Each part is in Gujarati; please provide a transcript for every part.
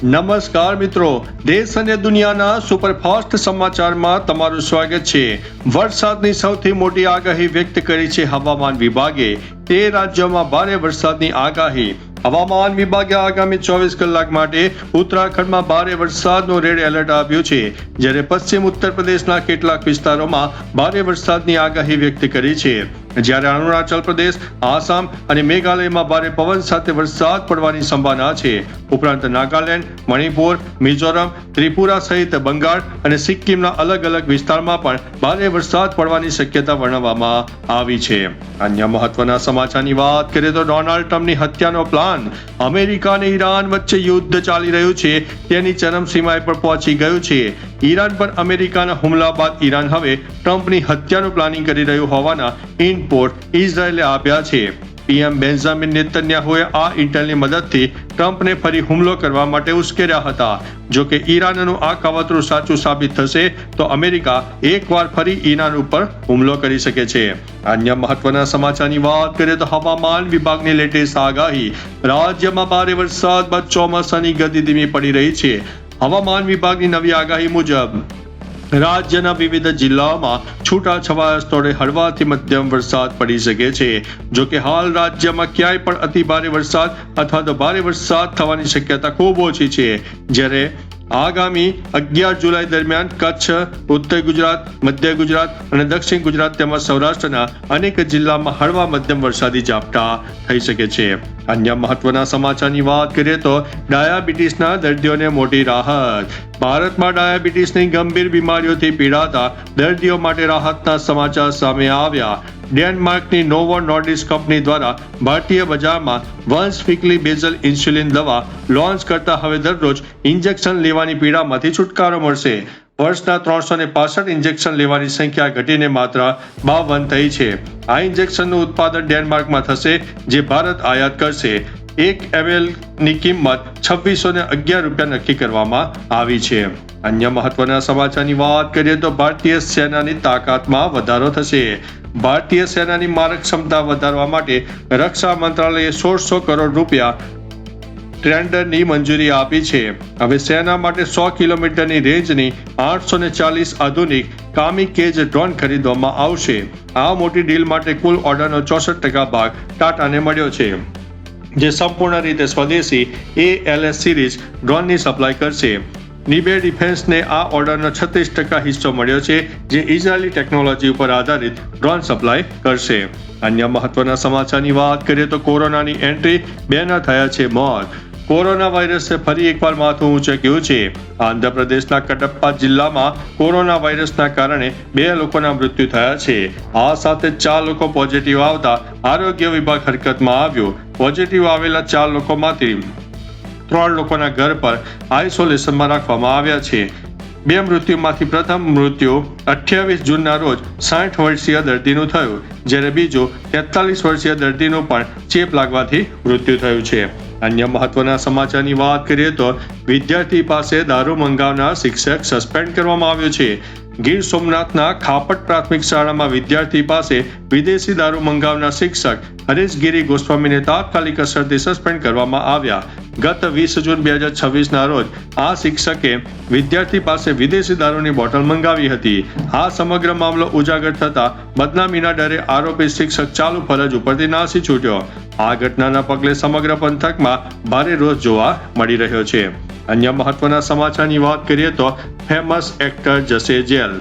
નમસ્કાર મિત્રો, દેશ અને દુનિયાના સુપરફાસ્ટ સમાચારમાં તમારું સ્વાગત છે। વરસાદની સૌથી મોટી આગાહી વ્યક્ત કરી છે હવામાન વિભાગે। 13 રાજ્યોમાં ભારે વરસાદની આગાહી। હવામાન વિભાગે આગામી 24 કલાક માટે ઉત્તરાખંડમાં ભારે વરસાદનું રેડ એલર્ટ આપ્યું છે, જ્યારે પશ્ચિમ ઉત્તર પ્રદેશના કેટલાક વિસ્તારોમાં ભારે વરસાદની આગાહી વ્યક્ત કરી છે, જ્યારે અરુણાચલ પ્રદેશ, આસામ અને મેઘાલયમાં ભારે પવન સાથે વરસાદ પડવાની સંભાવના છે। ઉપરાંત નાગાલેન્ડ, મણિપુર, મિઝોરમ, ત્રિપુરા સહિત બંગાળ અને સિક્કિમના અલગ અલગ વિસ્તારમાં પણ ભારે વરસાદ પડવાની શક્યતા વર્ણવવામાં આવી છે। અન્ય મહત્વના સમાચારની વાત કરીએ તો ડોનાલ્ડ ટ્રમ્પની હત્યાનો પ્લાન। અમેરિકા અને ઈરાન વચ્ચે યુદ્ધ ચાલી રહ્યું છે તેની ચરમસીમાએ પર પહોંચી ગયું છે। ઈરાન પર અમેરિકાના હુમલા બાદ ઈરાન હવે ટ્રમ્પની હત્યાનું પ્લાનિંગ કરી રહ્યું હોવાના ઇનપુટ ઇઝરાયેલે આપ્યા છે। પીએમ બેન્જામિન નેતન્યાહુએ આ ઇન્ટેલની મદદથી ટ્રમ્પને ફરી હુમલો કરવા માટે ઉશ્કેર્યા હતા। જો કે ઈરાનનું આ કાવતરું સાચું સાબિત થશે તો અમેરિકા એકવાર ફરી ઈરાન ઉપર હુમલો કરી શકે છે। અન્ય મહત્વના સમાચારની વાત કરીએ તો હવામાન વિભાગની લેટેસ્ટ આગાહી। રાજ્યમાં ભારે વરસાદ બાદ ચોમાસાની ગતિ ધીમી પડી રહી છે। હવામાન વિભાગની નવી આગાહી મુજબ રાજ્યના વિવિધ જિલ્લાઓમાં છૂટાછવાયા સ્થળે હળવાથી મધ્યમ વરસાદ પડી શકે છે। જો કે હાલ રાજ્યમાં ક્યાંય પણ અતિ ભારે વરસાદ અથવા તો ભારે વરસાદ થવાની શક્યતા ખૂબ ઓછી છે, જ્યારે આગામી 11 જુલાઈ દરમિયાન કચ્છ, ઉત્તર ગુજરાત, મધ્ય ગુજરાત અને દક્ષિણ ગુજરાત તેમજ સૌરાષ્ટ્રના અનેક જિલ્લામાં હળવા મધ્યમ વરસાદી ઝાપટા થઈ શકે છે। અન્ય મહત્વના સમાચારની વાત કરીએ તો ડાયાબિટીસના દર્દીઓને મોટી રાહત। ભારતમાં ડાયાબિટીસની ગંભીર બીમારીઓથી પીડાતા દર્દીઓ માટે રાહતના સમાચાર સામે આવ્યા। ડેનમાર્કની નોવો નોર્ડિસ્ક કંપની દ્વારા ભારતીય બજારમાં વન્સ વીકલી બેઝલ ઇન્સ્યુલિન દવા લોન્ચ કરતા હવે દરરોજ ઇન્જેક્શન લેવાની પીડામાંથી છુટકારો મળશે। વર્ષના 365 ઇન્જેક્શન લેવાની સંખ્યા ઘટીને માત્ર 52 થઈ છે। આ ઇન્જેક્શનનું ઉત્પાદન ડેનમાર્કમાં થશે, જે ભારત આયાત કરશે। 1 ml ની કિંમત 2611 રૂપિયા નક્કી કરવામાં આવી છે। અન્ય મહત્વના સમાચારની વાત કરીએ તો ભારતીય સેનાની તાકાતમાં વધારો થશે। ભારતીય સેનાની મારક ક્ષમતા વધારવા માટે રક્ષા મંત્રાલયે 1600 કરોડ રૂપિયા ટેન્ડરની મંજૂરી આપી છે। હવે સેના માટે 100 કિલોમીટરની રેન્જની 840 આધુનિક કામિકેજ ડ્રોન ખરીદવામાં આવશે। આ મોટી ડીલ માટે કુલ ઓર્ડરનો 64% ભાગ ટાટાને મળ્યો છે, જે સંપૂર્ણ રીતે સ્વદેશી ALS સિરીઝ ડ્રોનની સપ્લાય કરશે। નીબે ડિફેન્સને આ ઓર્ડરનો 36% હિસ્સો મળ્યો છે, જે ઇઝરાયેલી ટેકનોલોજી ઉપર આધારિત ડ્રોન સપ્લાય કરશે। અન્ય મહત્વના સમાચારની વાત કરીએ તો કોરોનાની એન્ટ્રી 2ના થયા છે મોત। કોરોના વાયરસે ફરી એકવાર માથું ઊંચક્યું છે। આંધ્રપ્રદેશના કડપ્પા જિલ્લામાં કોરોના વાયરસના કારણે 2 લોકોના મૃત્યુ થયા છે। આ સાથે 4 લોકો પોઝિટિવ આવતા આરોગ્ય વિભાગ હરકતમાં આવ્યો। પોઝિટિવ આવેલા 4 લોકોમાંથી 3 લોકોના ઘર પર આઇસોલેશનમાં રાખવામાં આવ્યા છે। 2 મૃત્યુમાંથી પ્રથમ મૃત્યુ 28 જૂનના રોજ 60 વર્ષીય દર્દીનું થયું, જ્યારે બીજું 43 વર્ષીય દર્દીનું પણ ચેપ લાગવાથી મૃત્યુ થયું છે। અન્ય મહત્વના સમાચારની વાત કરીએ તો વિદ્યાર્થી પાસે દારૂ મંગાવનાર શિક્ષક સસ્પેન્ડ કરવામાં આવ્યો છે। ગીર સોમનાથના ખાપટ પ્રાથમિક શાળામાં વિદ્યાર્થી પાસે વિદેશી દારૂ મંગાવનાર શિક્ષક હરીશગીરી ગોસ્વામીને તાત્કાલિક અસરથી સસ્પેન્ડ કરવામાં આવ્યા। ગત 20 જૂન 2026ના રોજ આ શિક્ષકે વિદ્યાર્થી પાસે વિદેશી દારૂની બોટલ મંગાવી હતી। આ સમગ્ર મામલો ઉજાગર થતા બદનામીના ડરે આરોપી શિક્ષક ચાલુ ફરજ ઉપરથી નાસી છૂટ્યો। આ ઘટનાના પગલે સમગ્ર પંથકમાં ભારે રોષ જોવા મળી રહ્યો છે। અન્ય મહત્વના સમાચારની વાત કરીએ તો ફેમસ એક્ટર જશે જેલ।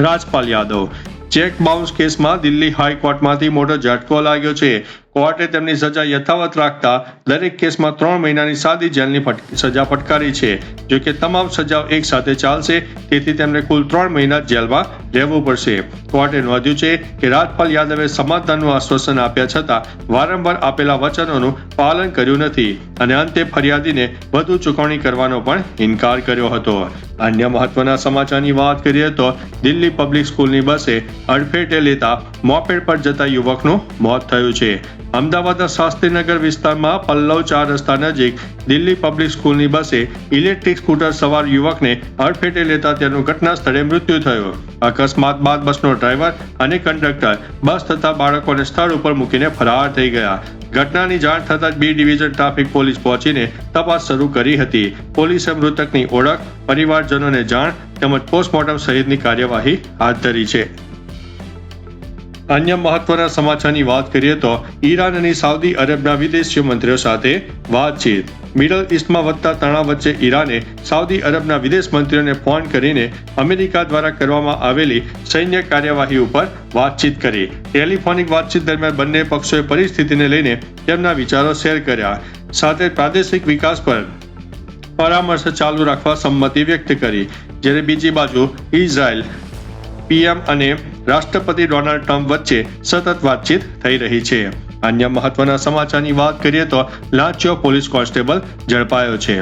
રાજપાલ યાદવ ચેક બાઉન્સ કેસમાં દિલ્હી હાઈકોર્ટમાંથી મોટો ઝટકો લાગ્યો છે। કોર્ટે તેમની સજા યથાવત રાખતા દરેક કેસમાં 3 મહિનાની સાદી જેલની સજા ફટકારી છે। જો કે તમામ સજાઓ એક સાથે ચાલશે, તેથી તેમને કુલ 3 મહિના જેલમાં રહેવું પડશે। કોર્ટે નોંધ્યું છે કે રાજપાલ યાદવે સમાધાનનું આશ્વાસન આપ્યા છતાં વારંવાર આપેલા વચનોનું પાલન કર્યું નથી અને અંતે ફરિયાદીને વધુ ચૂકવણી કરવાનો પણ ઇનકાર કર્યો હતો। અન્ય મહત્વના સમાચારની વાત કરીએ તો દિલ્હી પબ્લિક સ્કૂલની બસે અડફેટે લેતા મોપેડ પર જતા યુવકનું મોત થયું છે। અમદાવાદના શાસ્ત્રીનગર વિસ્તારમાં પલ્લવ 4 રસ્તા નજીક દિલ્હી પબ્લિક સ્કૂલની બસે ઇલેક્ટ્રિક સ્કૂટર સવાર યુવકને અડફેટે લેતા તેનું ઘટના સ્થળે મૃત્યુ થયું. અકસ્માત બાદ બસનો ડ્રાઈવર અને કંડક્ટર બસ તથા બાળકોને સ્થળ ઉપર મૂકીને ફરાર થઈ ગયા. ઘટનાની જાણ થતાં જ બી ડિવિઝન ટ્રાફિક પોલીસ પહોંચીને તપાસ શરૂ કરી હતી. પોલીસે મૃતકની ઓળખ, પરિવારજનોને જાણ તેમજ પોસ્ટમોર્ટમ સહિતની કાર્યવાહી હાથ ધરી છે. અન્ય મહત્વના સમાચારની વાત કરીએ તો ઈરાન અને સાઉદી અરબના વિદેશી મંત્રીઓ સાથે વાતચીત. મિડલ ઇસ્ટમાં વધતા તણાવ વચ્ચે ઈરાને સાઉદી અરબના વિદેશ મંત્રીઓને ફોન કરીને અમેરિકા દ્વારા કરવામાં આવેલી સૈન્ય કાર્યવાહી ઉપર વાતચીત કરી. ટેલિફોનિક વાતચીત દરમિયાન બંને પક્ષોએ પરિસ્થિતિને લઈને તેમના વિચારો શેર કર્યા. સાથે પ્રાદેશિક વિકાસ પર પરામર્શ ચાલુ રાખવા સંમતિ વ્યક્ત કરી. જ્યારે બીજી બાજુ ઇઝરાયલ પીએમ અને રાષ્ટ્રપતિ ડોનાલ્ડ ટ્રમ્પ વચ્ચે સતત વાતચીત થઈ રહી છે. અન્ય મહત્વના સમાચારની વાત કરીએ તો લાંચિયો પોલીસ કોન્સ્ટેબલ ઝડપાયો છે.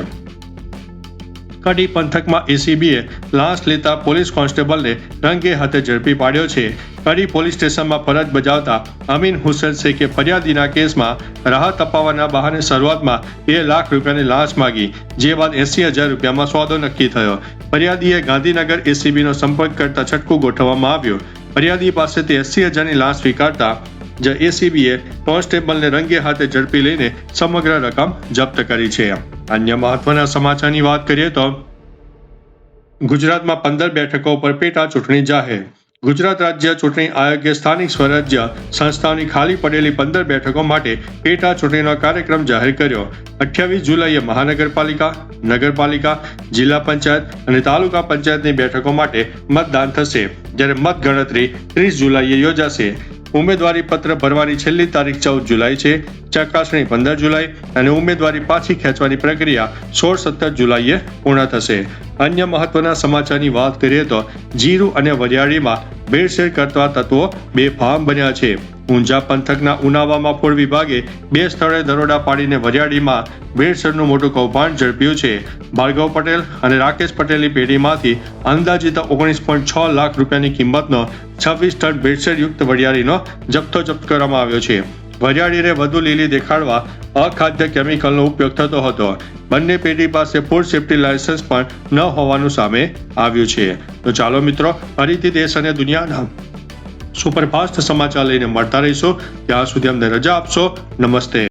કડી પંથકમાં એસીબીએ લાંચ લેતા પોલીસ કોન્સ્ટેબલને રંગે હાથે ઝડપી પાડ્યો છે. કડી પોલીસ સ્ટેશનમાં ફરજ બજાવતા અમીન હુસૈન શેખે ફરિયાદીના કેસમાં રાહત અપાવવાના બહાને શરૂઆતમાં 2 લાખ રૂપિયાની લાંચ માગી, જે બાદ 80,000 રૂપિયામાં સોદો નક્કી થયો. ફરિયાદીએ ગાંધીનગર એસીબીનો સંપર્ક કરતા છટકું ગોઠવવામાં આવ્યું. ફરિયાદી પાસેથી 80,000ની લાંચ સ્વીકારતા જ એસીબીએ કોન્સ્ટેબલને રંગે હાથે ઝડપી લઈને સમગ્ર રકમ જપ્ત કરી છે. અન્ય મહત્વના સમાચારની વાત કરીએ તો ગુજરાતમાં 15 બેઠકો પર પેટા ચૂંટણી જાહેર. ગુજરાત રાજ્ય ચૂંટણી આયોગે સ્થાનિક સ્વરાજ્ય સંસ્થાઓની ખાલી પડેલી 15 બેઠકો માટે પેટા ચૂંટણીનો કાર્યક્રમ જાહેર કર્યો. 28 જુલાઈએ મહાનગરપાલિકા, નગરપાલિકા, જિલ્લા પંચાયત અને તાલુકા પંચાયતની બેઠકો માટે મતદાન થશે, જ્યારે મતગણતરી 30 જુલાઈએ યોજાશે. ઉમેદવારી પત્ર ભરવાની છેલ્લી તારીખ 14 જુલાઈ છે. ચકાસણી 15 જુલાઈ અને ઉમેદવારી પાછી ખેંચવાની પ્રક્રિયા 16-17 જુલાઈએ પૂર્ણ થશે. અન્ય મહત્વના સમાચારની વાત કરીએ તો જીરું અને વરિયાળીમાં ભેળસેળ કરતા તત્વો બેફામ બન્યા છે. ઊંઝા પંથકના ઉનાવામાં ફૂડ વિભાગે 2 સ્થળે દરોડા પાડીને વરિયાળીમાં ભેળસેળનું મોટું કૌભાંડ ઝડપ્યું છે. ભાર્ગવ પટેલ અને રાકેશ પટેલની પેઢીમાંથી અંદાજિત 19.6 લાખ રૂપિયાની કિંમતનો 26 ટન ભેળસેળયુક્ત વરિયાળીનો જથ્થો જપ્ત કરવામાં આવ્યો છે. વરિયાળીને વધુ લીલી દેખાડવા અખાદ્ય કેમિકલનો ઉપયોગ થતો હતો. બંને પેઢી પાસે ફૂડ સેફ્ટી લાયસન્સ પણ ન હોવાનું સામે આવ્યું છે. તો ચાલો મિત્રો, ફરીથી દેશ અને દુનિયાના સુપરફાસ્ટ સમાચાર લઈને મળતા રહીશું. ત્યાં સુધી અમને રજા આપશો. નમસ્તે.